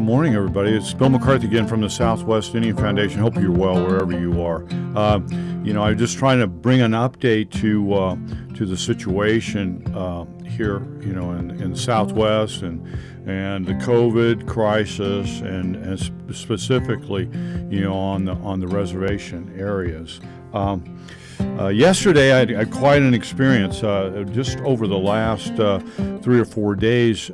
morning, everybody. It's Bill McCarthy again from the Southwest Indian Foundation. Hope you're well wherever you are. I'm just trying to bring an update to the situation here, in the Southwest and the COVID crisis and specifically, on the reservation areas. Yesterday, I had quite an experience. Just over the last 3 or 4 days,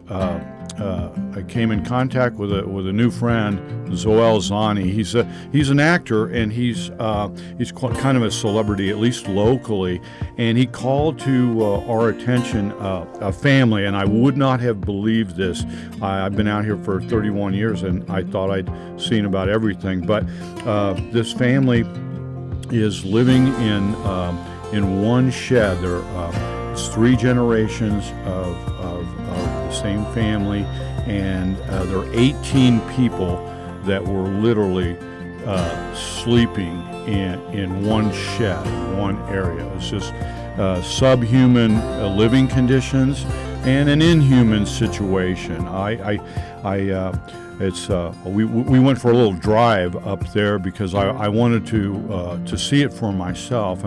I came in contact with a new friend, Zoel Zani. He's an actor, and he's kind of a celebrity, at least locally. And he called to our attention a family, and I would not have believed this. I've been out here for 31 years, and I thought I'd seen about everything. But this family is living in one shed. It's 3 generations of the same family, and there are 18 people that were literally sleeping in one shed, one area. It's just subhuman living conditions and an inhuman situation. We went for a little drive up there because I wanted to see it for myself,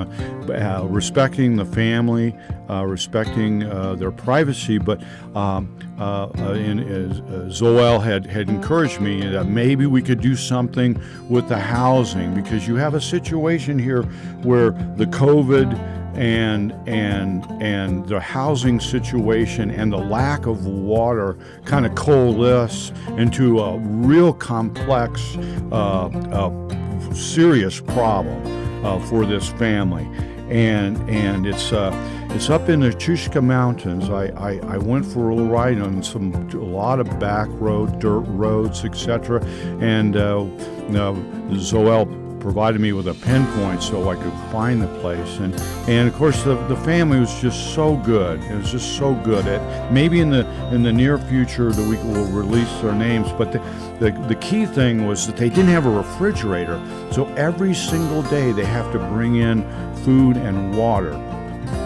respecting the family, respecting their privacy. But Zoel had encouraged me that maybe we could do something with the housing, because you have a situation here where the COVID and the housing situation and the lack of water kind of coalesce into a real complex, serious problem for this family. And it's up in the Chushka Mountains. I went for a little ride on a lot of back road, dirt roads, etc. And Zoel provided me with a pinpoint so I could find the place, and of course the family was just so good. It was just so good. Maybe in the near future that we will release their names, but the key thing was that they didn't have a refrigerator, so every single day they have to bring in food and water.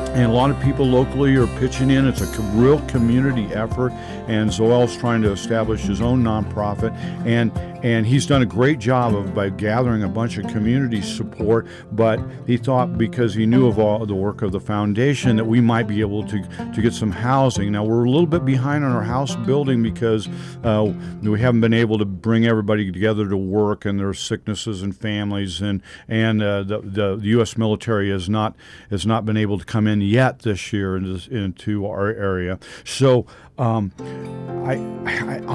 And a lot of people locally are pitching in. It's a real community effort, and Zoel's trying to establish his own nonprofit, and he's done a great job by gathering a bunch of community support. But he thought, because he knew of all the work of the foundation, that we might be able to get some housing. Now, we're a little bit behind on our house building because we haven't been able to bring everybody together to work, and there are sicknesses and families, and the U.S. military has not been able to come in yet this year into our area. So on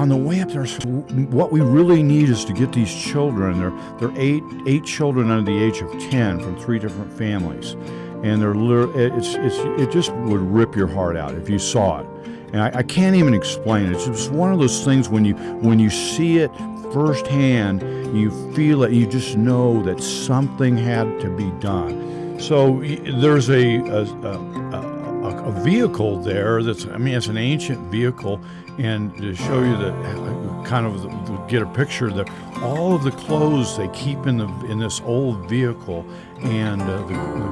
the way up there, what we really need is to get these children. There are eight children under the age of 10 from 3 different families, and it just would rip your heart out if you saw it. And I can't even explain it. It's just one of those things when you see it firsthand, you feel it, you just know that something had to be done. So there's a vehicle there it's an ancient vehicle, and to show you get a picture that all of the clothes they keep in this old vehicle, and the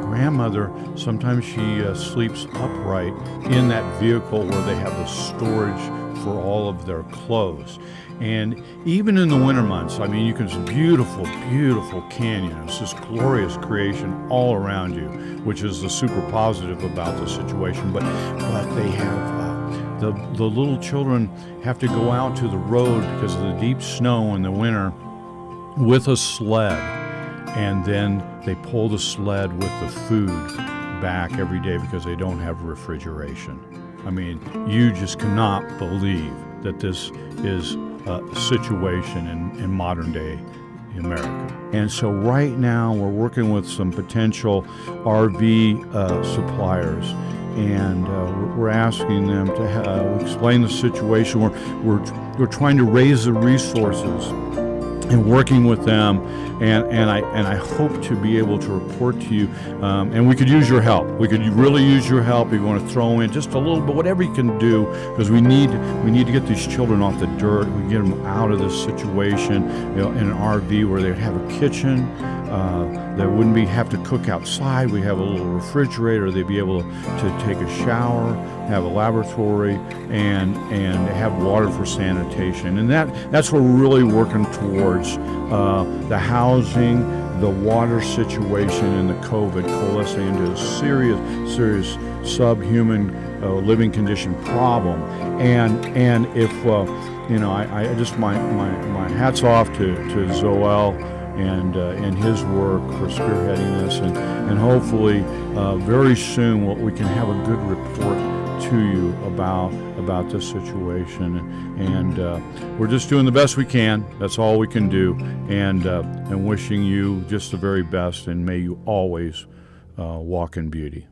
grandmother, sometimes she sleeps upright in that vehicle where they have the storage for all of their clothes. And even in the winter months, you can see beautiful, beautiful canyon. It's this glorious creation all around you, which is the super positive about the situation. But they have the little children have to go out to the road because of the deep snow in the winter with a sled, and then they pull the sled with the food back every day because they don't have refrigeration. You just cannot believe that this is a situation in modern day America. And so right now we're working with some potential RV suppliers, and we're asking them to explain the situation. We're trying to raise the resources and working with them, and I hope to be able to report to you. And we could use your help. We could really use your help if you want to throw in just a little bit, whatever you can do, because we need to get these children off the dirt. We get them out of this situation, in an RV where they have a kitchen. They wouldn't have to cook outside. We have a little refrigerator. They'd be able to take a shower, have a laboratory, and have water for sanitation. And that's what we're really working towards. The housing, the water situation, and the COVID coalescing into a serious subhuman living condition problem. And if I just my hats off to Zoel and his work for spearheading this, and hopefully very soon we can have a good report to you about this situation, and we're just doing the best we can. That's all we can do, and wishing you just the very best, and may you always walk in beauty.